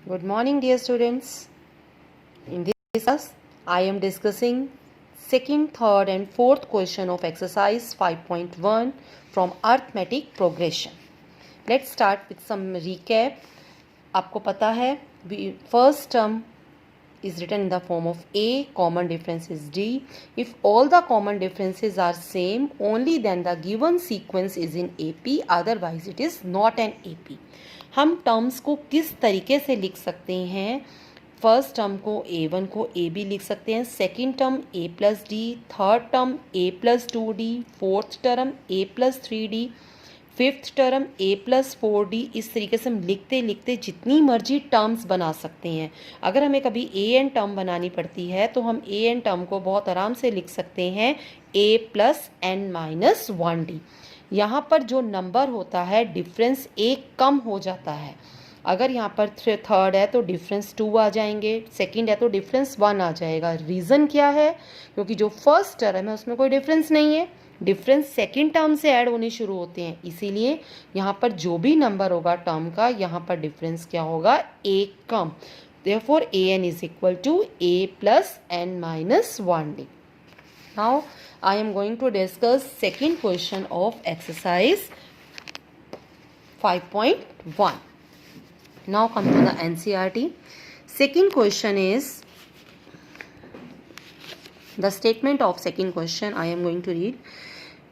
Good morning, dear students. In this class, I am discussing second, third and fourth question of exercise 5.1 from arithmetic progression. Let's start with some recap. आपको पता है first term is written in the form of A, common difference is D. If all the common differences are same, only then the given sequence is in AP, otherwise it is not an AP. हम terms को किस तरीके से लिख सकते हैं? First term को A1 को AB लिख सकते हैं, second term A+D, third term A+2D, fourth term A+3D, fifth term A+4D। इस तरीके से हम लिखते लिखते जितनी मर्जी टर्म्स बना सकते हैं। अगर हमें कभी AN टर्म बनानी पड़ती है तो हम AN टर्म को बहुत आराम से लिख सकते हैं A+n-1D। यहाँ पर जो नंबर होता है डिफरेंस एक कम हो जाता है। अगर यहाँ पर थर्ड है तो डिफरेंस 2 आ जाएंगे, सेकंड है तो डिफरेंस 1 आ जाएगा। रीज़न क्या है? क्योंकि जो फर्स्ट टर्म है उसमें कोई डिफरेंस नहीं है, डिफरेंस सेकंड टर्म से ऐड होने शुरू होते हैं, इसीलिए यहाँ पर जो भी नंबर होगा टर्म का, यहाँ पर डिफरेंस क्या होगा? एक कम। Therefore an is equal to A+n-1D. Now I am going to discuss second question of exercise 5.1. Now come to the NCERT. Second question is, the statement of second question I am going to read.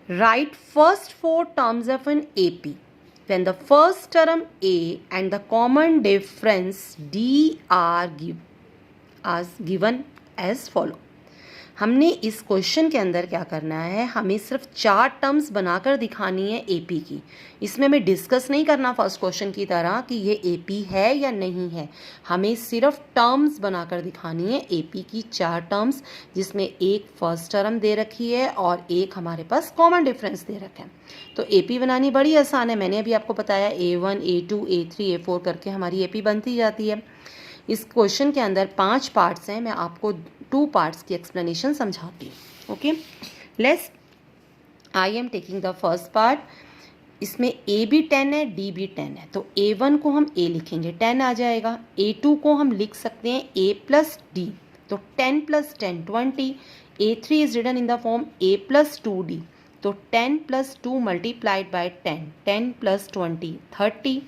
Write first 4 terms of an AP when the first term A and the common difference D are given as follow. हमने इस question के अंदर क्या करना है, हमें सिर्फ 4 terms बनाकर दिखानी है एपी की। इसमें हमें डिस्कस नहीं करना फर्स्ट क्वेश्चन की तरह कि ये एपी है या नहीं है, हमें सिर्फ टर्म्स बनाकर दिखानी है एपी की 4 टर्म्स, जिसमें एक फर्स्ट टर्म दे रखी है और एक हमारे पास कॉमन डिफरेंस दे रखा है। तो एपी बनानी बड़ी आसान है, मैंने अभी आपको बताया A1, A2, A3, A4 करके हमारी एपी बनती जाती है। इस क्वेश्चन के अंदर 5 पार्ट्स हैं, मैं आपको 2 पार्ट्स की एक्सप्लेनेशन समझाती हूँ। Okay, let's I am taking the first part. इसमें A भी 10 है, D भी 10 है, तो A1 को हम A लिखेंगे, 10 आ जाएगा। A2 को हम लिख सकते हैं A+D, तो 10 + 10 20। A3 is written in the form A+2D, तो 10 + 2 मल्टीप्लाइड बाय 10, 10 + 20 30।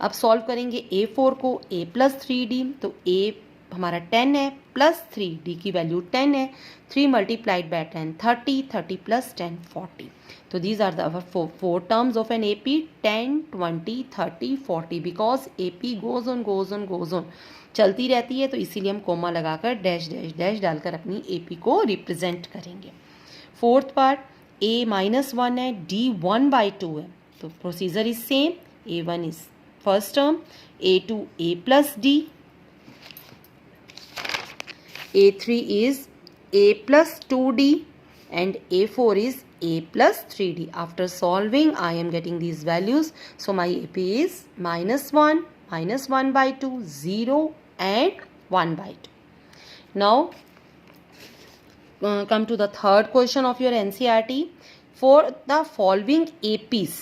अब सॉल्व करेंगे A4 को, A+3D, तो A हमारा 10 है प्लस 3, D की वैल्यू 10 है, 3 मल्टीप्लाइड बाय 10 30, 30 + 10 40। तो these are the four terms of an AP, 10 20 30 40। Because AP goes on चलती रहती है, तो इसीलिए हम कोमा लगाकर डैश डैश डैश डालकर अपनी AP को रिप्रेजेंट करेंगे। फोर्थ पार्ट, A-1 है, D 1/2 है, तो procedure is same. A1 is first term, A2 A+D, A3 is A+2D and A4 is A+3D. After solving, I am getting these values. So my AP is -1, -1/2, 0 and 1/2. Now come to the third question of your NCERT. For the following APs,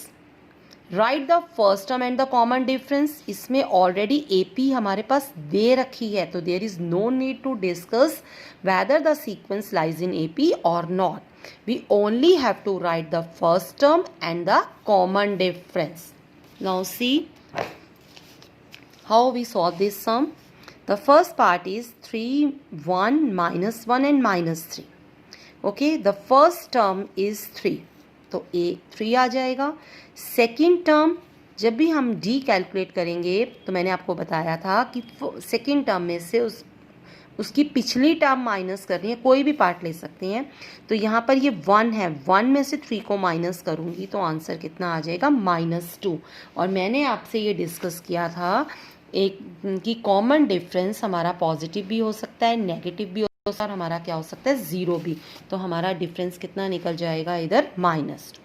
write the first term and the common difference. इसमें already AP हमारे पास दे रखी है, तो there is no need to discuss whether the sequence lies in AP और not. We only have to write the first term and the common difference. Now see how we solve this sum. The first part is 3 1 -1 and -3। Okay, the first term is 3, तो A3 आ जाएगा। Second term, जब भी हम D calculate करेंगे तो मैंने आपको बताया था कि सेकेंड टर्म में से उसकी पिछली टर्म माइनस करनी है, कोई भी पार्ट ले सकते हैं। तो यहाँ पर ये 1 है, 1 में से 3 को माइनस करूँगी तो आंसर कितना आ जाएगा? -2। और मैंने आपसे ये डिस्कस किया था एक कि कॉमन डिफरेंस हमारा पॉजिटिव भी हो सकता है, नेगेटिव भी हो सकता है, और हमारा क्या हो सकता है? 0 भी। तो हमारा डिफरेंस कितना निकल जाएगा? इधर -2।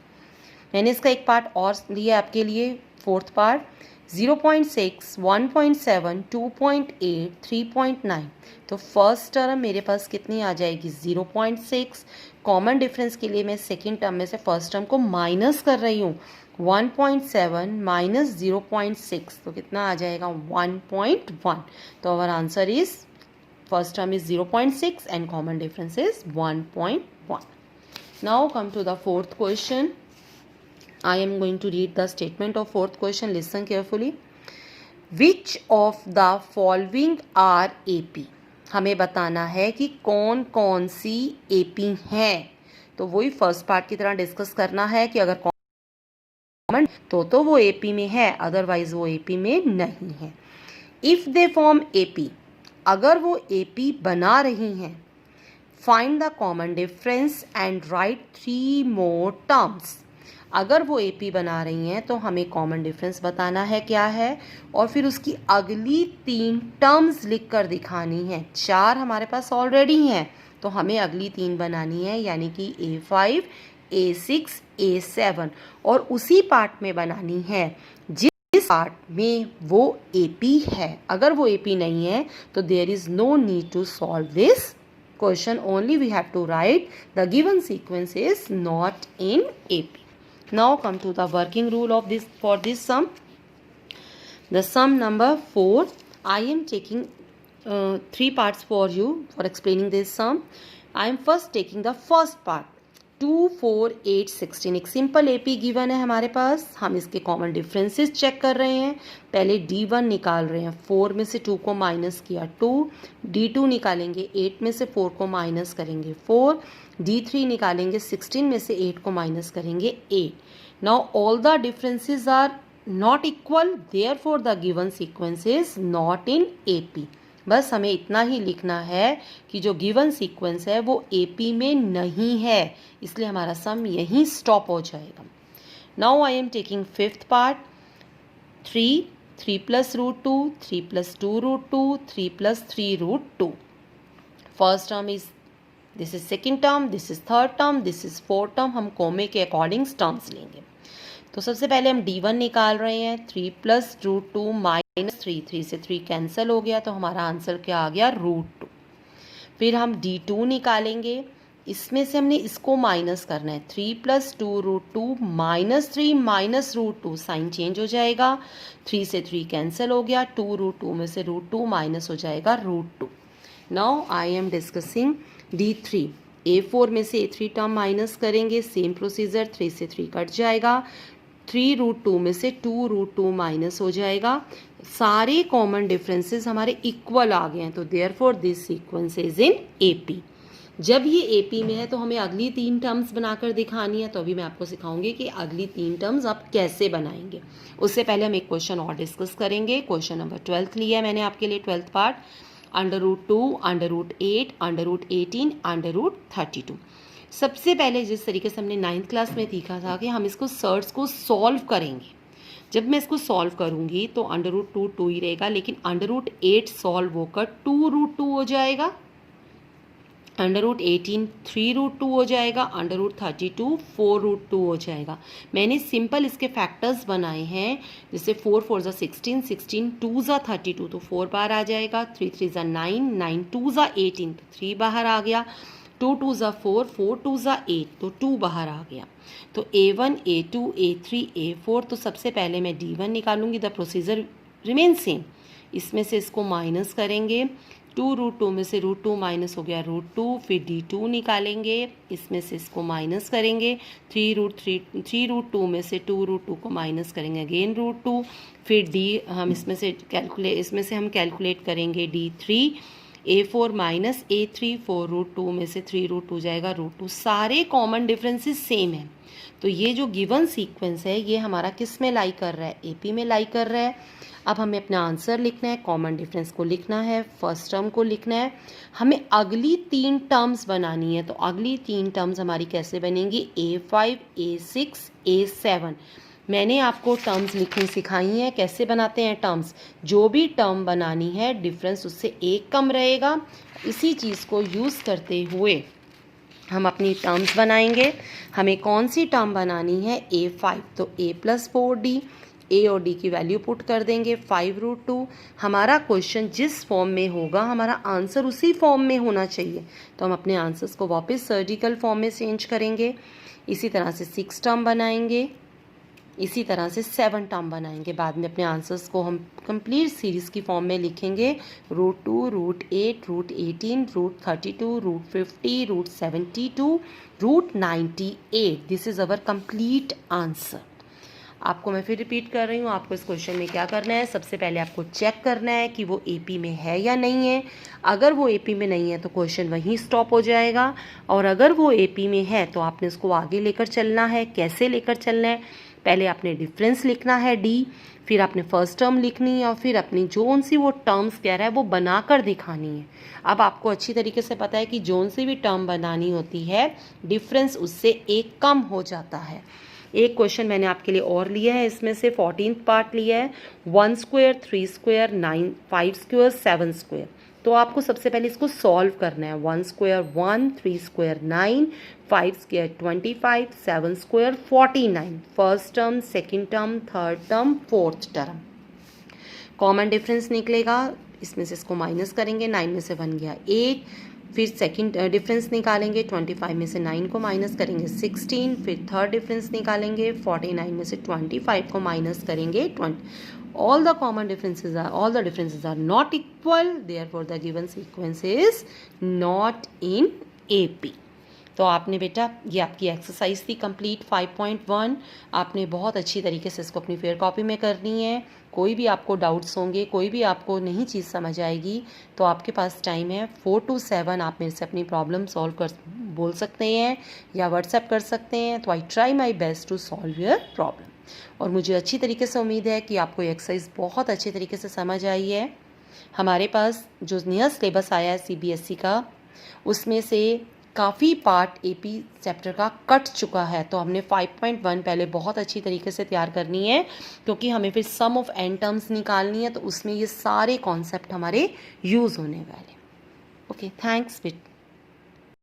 मैंने इसका एक पार्ट और लिया आपके लिए, फोर्थ पार्ट, 0.6 1.7 2.8 3.9। तो फर्स्ट टर्म मेरे पास कितनी आ जाएगी? 0.6। कॉमन डिफरेंस के लिए मैं सेकेंड टर्म में से फर्स्ट टर्म को माइनस कर रही हूँ, 1.7 माइनस 0.6 तो कितना आ जाएगा 1.1. तो our answer is first term is 0.6 and common difference is 1.1. Now come to the fourth question. I am going to read the statement of fourth question. Listen carefully. Which of the following are AP? हमें बताना है कि कौन कौन सी AP हैं. तो वही first part की तरह डिस्कस करना है कि अगर कॉमन तो वो AP में है, अदरवाइज वो AP में नहीं है. इफ दे फॉर्म AP, अगर वो AP बना रही हैं, find the common difference and right 3 more terms. अगर वो AP बना रही हैं तो हमें कॉमन डिफरेंस बताना है क्या है, और फिर उसकी अगली 3 टर्म्स लिख कर दिखानी है. 4 हमारे पास ऑलरेडी हैं तो हमें अगली 3 बनानी है, यानी कि A5, A6, A7, और उसी पार्ट में बनानी है जिस पार्ट में वो AP है. अगर वो AP नहीं है तो there is no need to solve this question. Only we have to write the given sequence is not in AP. Now come to the working rule of this for this sum. The sum number 4. I am taking 3 parts for you for explaining this sum. I am first taking the first part. 2, 4, 8, 16 एक simple AP given है हमारे पास. हम इसके common differences check कर रहे हैं. पहले D1 निकाल रहे हैं. 4 में से 2 को माइनस किया 2. D2 निकालेंगे. 8 में से 4 को माइनस करेंगे 4. D3 निकालेंगे. 16 में से 8 को माइनस करेंगे 8. Now all the differences are not equal, therefore the given sequence is not in AP. बस हमें इतना ही लिखना है कि जो गिवन सीक्वेंस है वो AP में नहीं है, इसलिए हमारा सम यहीं स्टॉप हो जाएगा. Now I am taking fifth part. 3 plus root 2, 3 plus 2 root 2, 3 plus 3 root 2. First term is this is second term, this is third term, this is fourth term. हम कोमे के अकॉर्डिंग टर्म्स लेंगे. तो सबसे पहले हम D1 निकाल रहे हैं. 3 प्लस रूट 2 माइनस 3, 3 से 3 कैंसिल हो गया तो हमारा आंसर क्या आ गया रूट 2. फिर हम D2 निकालेंगे. इसमें से हमने इसको माइनस करना है. 3 plus 2 root 2 minus 3 minus root 2, sign change हो जाएगा. 3 से 3 कैंसिल हो गया. 2 रूट 2 में से रूट 2 माइनस हो जाएगा root 2. Now I am discussing D3. A4 में से A3 टर्म माइनस करेंगे. Same procedure. 3 से 3 कट जाएगा. 3 रूट 2 में से 2 रूट 2 माइनस हो जाएगा. सारे कॉमन डिफरेंसेस हमारे इक्वल आ गए हैं, तो therefore this sequence is in AP. जब ये AP में है तो हमें अगली 3 टर्म्स बनाकर दिखानी है. तो अभी मैं आपको सिखाऊंगी कि अगली 3 टर्म्स आप कैसे बनाएंगे. उससे पहले हम एक क्वेश्चन और डिस्कस करेंगे. क्वेश्चन नंबर 12 लिया है मैंने आपके लिए, 12th पार्ट. √2, √8, √18, √32. सबसे पहले जिस तरीके से हमने 9th क्लास में सीखा था कि हम इसको सर्ट्स को सॉल्व करेंगे. जब मैं इसको सॉल्व करूंगी तो √2 2 ही रहेगा, लेकिन √8 सॉल्व होकर 2 रूट 2 हो जाएगा. √18 3 रूट 2 हो जाएगा. √32 4 रूट 2 हो जाएगा. मैंने सिंपल इसके फैक्टर्स बनाए हैं, जैसे 4 4 ज़ा 16, 16 2 ज़ा 32 तो 4 बाहर आ जाएगा. 3 3 ज़ा 9, 9 2 ज़ा 18 तो 3 बाहर आ गया. 2 2 ज़ा 4, 4 2 ज़ा 8 तो 2 बाहर आ गया. तो A1, A2, A3, A4. तो सबसे पहले मैं D1 निकालूंगी. The procedure remain same. इसमें से इसको माइनस करेंगे. 2 रूट 2 में से रूट 2 माइनस हो गया रूट 2. फिर D2 निकालेंगे. इसमें से इसको माइनस करेंगे. 3 रूट 2 में से 2 रूट 2 को माइनस करेंगे अगेन रूट 2. फिर हम इसमें से हम कैलकुलेट करेंगे D3. A4 minus A3, 4 root 2 में से 3 रूट 2 जाएगा रूट 2. सारे कॉमन डिफरेंसेस सेम है. तो ये जो गिवन सीक्वेंस है ये हमारा किस में लाई कर रहा है, AP में लाई कर रहा है. अब हमें अपना आंसर लिखना है, कॉमन डिफरेंस को लिखना है, फर्स्ट टर्म को लिखना है. हमें अगली 3 टर्म्स बनानी है. तो अगली 3 टर्म्स हमारी कैसे बनेंगी, A5, A6, A7. मैंने आपको टर्म्स लिखनी सिखाई हैं. कैसे बनाते हैं टर्म्स. जो भी टर्म बनानी है डिफरेंस उससे 1 कम रहेगा. इसी चीज़ को यूज़ करते हुए हम अपनी टर्म्स बनाएंगे. हमें कौन सी टर्म बनानी है, A5. तो A + 4D. A और D की वैल्यू पुट कर देंगे. 5 रूट 2. हमारा क्वेश्चन जिस फॉर्म में होगा हमारा आंसर उसी फॉर्म में होना चाहिए. तो हम अपने आंसर्स को वापस सर्जिकल फॉर्म में चेंज करेंगे. इसी तरह से 6 टर्म बनाएंगे. इसी तरह से 7 टर्म बनाएंगे। बाद में अपने आंसर्स को हम कंप्लीट सीरीज़ की फॉर्म में लिखेंगे। √2, √8, √18, √32, √50, √72, √98। This is our complete answer. आपको मैं फिर रिपीट कर रही हूँ, आपको इस क्वेश्चन में क्या करना है, सबसे पहले आपको चेक करना है कि वो एपी में है या नहीं है। अगर वो एपी में नहीं है तो क्वेश्चन वहीं स्टॉप हो जाएगा, और अगर वो एपी में है तो आपने उसको आगे लेकर चलना है। कैसे लेकर चलना है, पहले आपने डिफरेंस लिखना है डी, फिर आपने फर्स्ट टर्म लिखनी है, और फिर अपनी जोन सी वो टर्म्स कह रहा है वो बनाकर दिखानी है। अब आपको अच्छी तरीके से पता है कि जोन सी भी टर्म बनानी होती है, डिफरेंस उससे एक कम हो जाता है। एक क्वेश्चन मैंने आपके लिए और लिया है, इसमें से 14th पार्ट लिया है, 1 स्क्वायर 3 स्क्वायर 9 5 स्क्वायर 7 स्क्वायर। तो आपको सबसे पहले इसको सॉल्व करना है। 1 square 1, 3 square 9, 5 square 25, 7 square 49। First term, second term, third term, fourth term. Common difference निकलेगा, इसमें से इसको माइनस करेंगे, 9 में से 1 गया 8, फिर सेकंड डिफरेंस निकालेंगे, 25 में से 9 को माइनस करेंगे 16, फिर थर्ड डिफरेंस निकालेंगे, 49 में से 25 को माइनस करेंगे 20। all the differences are not equal, therefore the given sequence is not in AP। तो आपने बेटा, ये आपकी एक्सरसाइज थी कंप्लीट 5.1। आपने बहुत अच्छी तरीके से इसको अपनी फेयर कॉपी में करनी है। कोई भी आपको डाउट्स होंगे, कोई भी आपको नहीं चीज़ समझ आएगी, तो आपके पास टाइम है 4 to 7 आप मेरे से अपनी प्रॉब्लम सॉल्व कर बोल सकते हैं या व्हाट्सएप कर सकते हैं। तो I try my best to solve your problem. और मुझे अच्छी तरीके से उम्मीद है कि आपको ये एक्सरसाइज बहुत अच्छे तरीके से समझ आई है। हमारे पास जो नया सिलेबस आया है CBSE का, उसमें से काफ़ी पार्ट AP चैप्टर का कट चुका है, तो हमने 5.1 पहले बहुत अच्छी तरीके से तैयार करनी है, क्योंकि हमें फिर सम ऑफ n टर्म्स निकालनी है, तो उसमें ये सारे कॉन्सेप्ट हमारे यूज़ होने वाले। Okay, thanks.